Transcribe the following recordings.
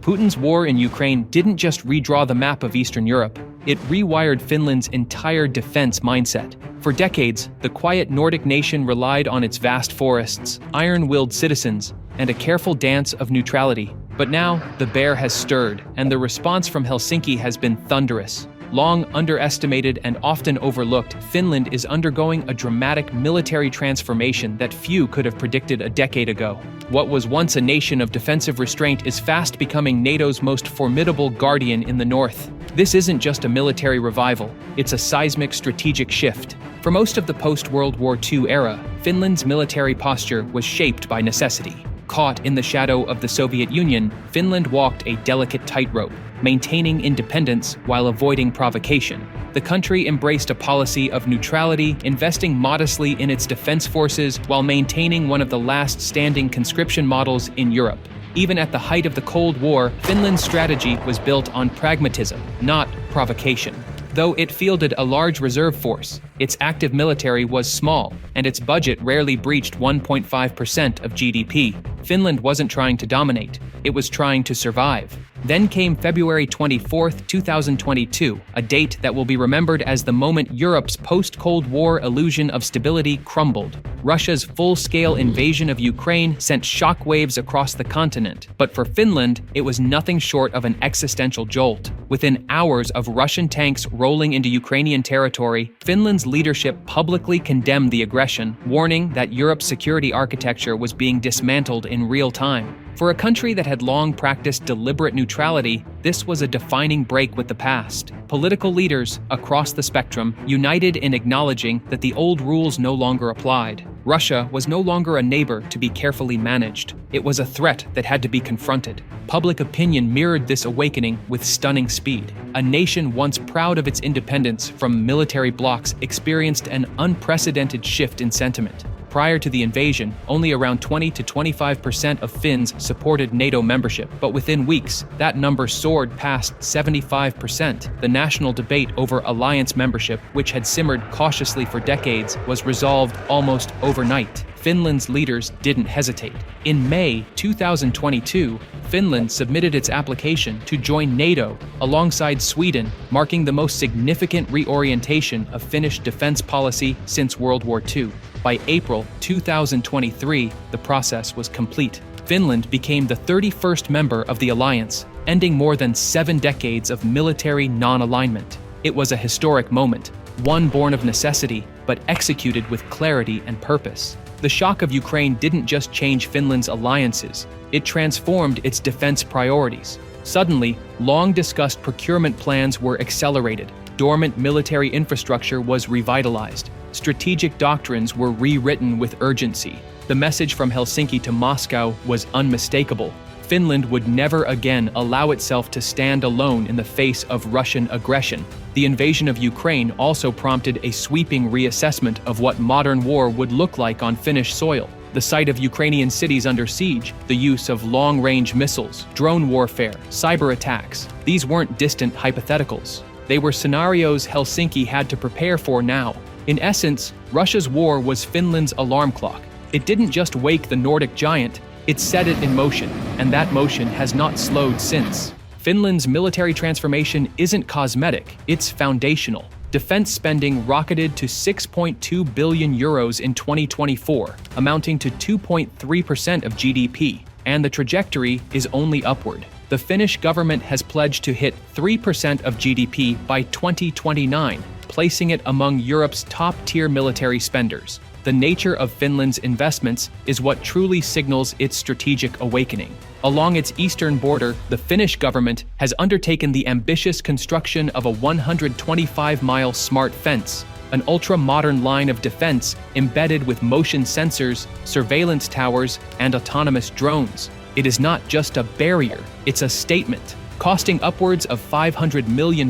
Putin's war in Ukraine didn't just redraw the map of Eastern Europe, it rewired Finland's entire defense mindset. For decades, the quiet Nordic nation relied on its vast forests, iron-willed citizens, and a careful dance of neutrality. But now, the bear has stirred, and the response from Helsinki has been thunderous. Long underestimated and often overlooked, Finland is undergoing a dramatic military transformation that few could have predicted a decade ago. What was once a nation of defensive restraint is fast becoming NATO's most formidable guardian in the north. This isn't just a military revival, it's a seismic strategic shift. For most of the post-World War II era, Finland's military posture was shaped by necessity. Caught in the shadow of the Soviet Union, Finland walked a delicate tightrope, maintaining independence while avoiding provocation. The country embraced a policy of neutrality, investing modestly in its defense forces while maintaining one of the last standing conscription models in Europe. Even at the height of the Cold War, Finland's strategy was built on pragmatism, not provocation. Though it fielded a large reserve force, its active military was small, and its budget rarely breached 1.5% of GDP. Finland wasn't trying to dominate, it was trying to survive. Then came February 24, 2022, a date that will be remembered as the moment Europe's post-Cold War illusion of stability crumbled. Russia's full-scale invasion of Ukraine sent shockwaves across the continent, but for Finland, it was nothing short of an existential jolt. Within hours of Russian tanks rolling into Ukrainian territory, Finland's leadership publicly condemned the aggression, warning that Europe's security architecture was being dismantled in real time. For a country that had long practiced deliberate neutrality, this was a defining break with the past. Political leaders across the spectrum united in acknowledging that the old rules no longer applied. Russia was no longer a neighbor to be carefully managed. It was a threat that had to be confronted. Public opinion mirrored this awakening with stunning speed. A nation once proud of its independence from military blocs experienced an unprecedented shift in sentiment. Prior to the invasion, only around 20 to 25% of Finns supported NATO membership, but within weeks, that number soared past 75%. The national debate over alliance membership, which had simmered cautiously for decades, was resolved almost overnight. Finland's leaders didn't hesitate. In May 2022, Finland submitted its application to join NATO alongside Sweden, marking the most significant reorientation of Finnish defense policy since World War II. By April 2023, the process was complete. Finland became the 31st member of the alliance, ending more than 7 decades of military non-alignment. It was a historic moment, one born of necessity, but executed with clarity and purpose. The shock of Ukraine didn't just change Finland's alliances, it transformed its defense priorities. Suddenly, long-discussed procurement plans were accelerated, dormant military infrastructure was revitalized, strategic doctrines were rewritten with urgency. The message from Helsinki to Moscow was unmistakable. Finland would never again allow itself to stand alone in the face of Russian aggression. The invasion of Ukraine also prompted a sweeping reassessment of what modern war would look like on Finnish soil. The sight of Ukrainian cities under siege, the use of long-range missiles, drone warfare, cyber attacks, these weren't distant hypotheticals. They were scenarios Helsinki had to prepare for now. In essence, Russia's war was Finland's alarm clock. It didn't just wake the Nordic giant, it set it in motion, and that motion has not slowed since. Finland's military transformation isn't cosmetic, it's foundational. Defense spending rocketed to 6.2 billion euros in 2024, amounting to 2.3% of GDP, and the trajectory is only upward. The Finnish government has pledged to hit 3% of GDP by 2029, placing it among Europe's top-tier military spenders. The nature of Finland's investments is what truly signals its strategic awakening. Along its eastern border, the Finnish government has undertaken the ambitious construction of a 125-mile smart fence, an ultra-modern line of defense embedded with motion sensors, surveillance towers, and autonomous drones. It is not just a barrier, it's a statement. Costing upwards of $500 million,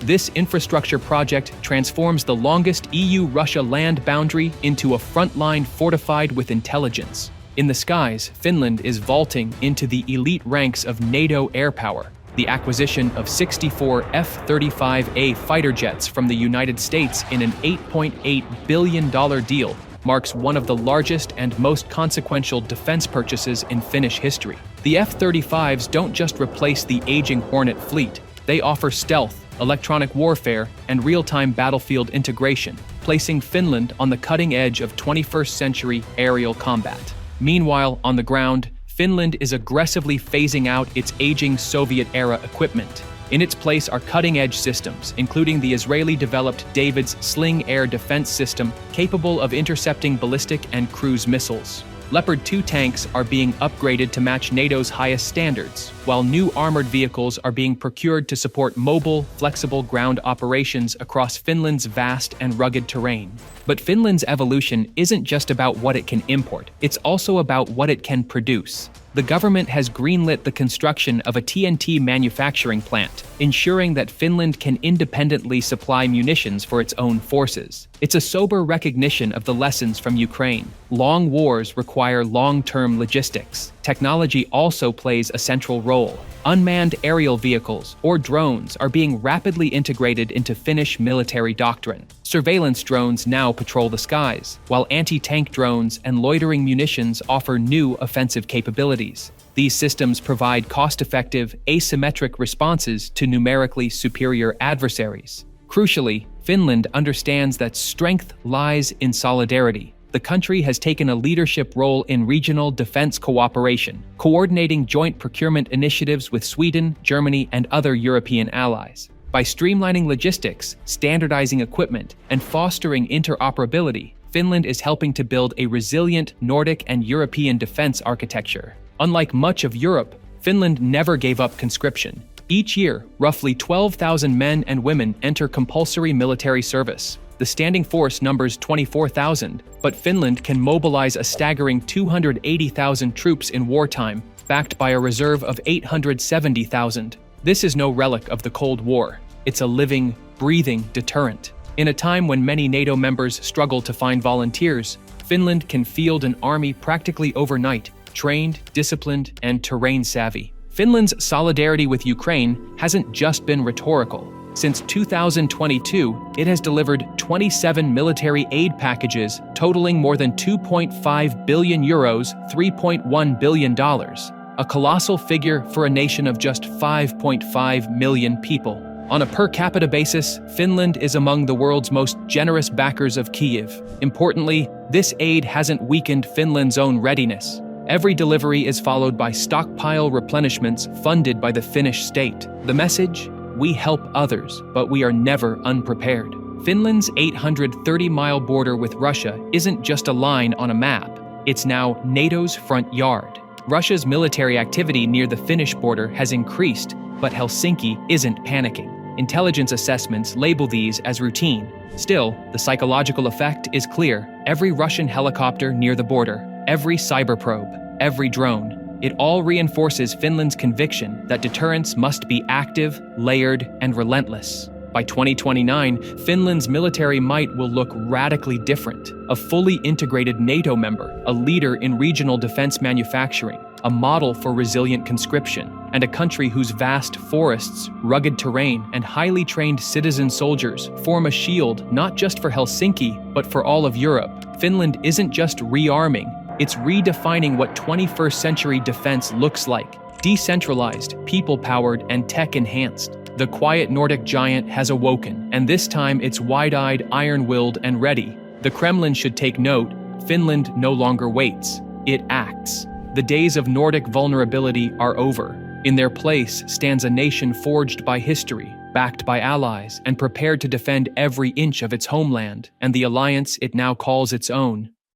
this infrastructure project transforms the longest EU-Russia land boundary into a front line fortified with intelligence. In the skies, Finland is vaulting into the elite ranks of NATO air power. The acquisition of 64 F-35A fighter jets from the United States in an $8.8 billion deal marks one of the largest and most consequential defense purchases in Finnish history. The F-35s don't just replace the aging Hornet fleet, they offer stealth, electronic warfare, and real-time battlefield integration, placing Finland on the cutting edge of 21st-century aerial combat. Meanwhile, on the ground, Finland is aggressively phasing out its aging Soviet-era equipment. In its place are cutting-edge systems, including the Israeli-developed David's Sling air defense system, capable of intercepting ballistic and cruise missiles. Leopard 2 tanks are being upgraded to match NATO's highest standards, while new armored vehicles are being procured to support mobile, flexible ground operations across Finland's vast and rugged terrain. But Finland's evolution isn't just about what it can import, it's also about what it can produce. The government has greenlit the construction of a TNT manufacturing plant, ensuring that Finland can independently supply munitions for its own forces. It's a sober recognition of the lessons from Ukraine. Long wars require long-term logistics. Technology also plays a central role. Unmanned aerial vehicles, or drones, are being rapidly integrated into Finnish military doctrine. Surveillance drones now patrol the skies, while anti-tank drones and loitering munitions offer new offensive capabilities. These systems provide cost-effective, asymmetric responses to numerically superior adversaries. Crucially, Finland understands that strength lies in solidarity. The country has taken a leadership role in regional defense cooperation, coordinating joint procurement initiatives with Sweden, Germany, and other European allies. By streamlining logistics, standardizing equipment, and fostering interoperability, Finland is helping to build a resilient Nordic and European defense architecture. Unlike much of Europe, Finland never gave up conscription. Each year, roughly 12,000 men and women enter compulsory military service. The standing force numbers 24,000, but Finland can mobilize a staggering 280,000 troops in wartime, backed by a reserve of 870,000. This is no relic of the Cold War. It's a living, breathing deterrent. In a time when many NATO members struggle to find volunteers, Finland can field an army practically overnight, trained, disciplined, and terrain-savvy. Finland's solidarity with Ukraine hasn't just been rhetorical. Since 2022, it has delivered 27 military aid packages totaling more than 2.5 billion euros, $3.1 billion, a colossal figure for a nation of just 5.5 million people. On a per capita basis, Finland is among the world's most generous backers of Kyiv. Importantly, this aid hasn't weakened Finland's own readiness. Every delivery is followed by stockpile replenishments funded by the Finnish state. The message? We help others, but we are never unprepared. Finland's 830-mile border with Russia isn't just a line on a map. It's now NATO's front yard. Russia's military activity near the Finnish border has increased, but Helsinki isn't panicking. Intelligence assessments label these as routine. Still, the psychological effect is clear. Every Russian helicopter near the border, every cyber probe, every drone, it all reinforces Finland's conviction that deterrence must be active, layered, and relentless. By 2029, Finland's military might will look radically different. A fully integrated NATO member, a leader in regional defense manufacturing, a model for resilient conscription, and a country whose vast forests, rugged terrain, and highly trained citizen soldiers form a shield not just for Helsinki, but for all of Europe. Finland isn't just rearming, it's redefining what 21st century defense looks like. Decentralized, people-powered, and tech-enhanced. The quiet Nordic giant has awoken, and this time it's wide-eyed, iron-willed, and ready. The Kremlin should take note, Finland no longer waits, it acts. The days of Nordic vulnerability are over. In their place stands a nation forged by history, backed by allies, and prepared to defend every inch of its homeland and the alliance it now calls its own.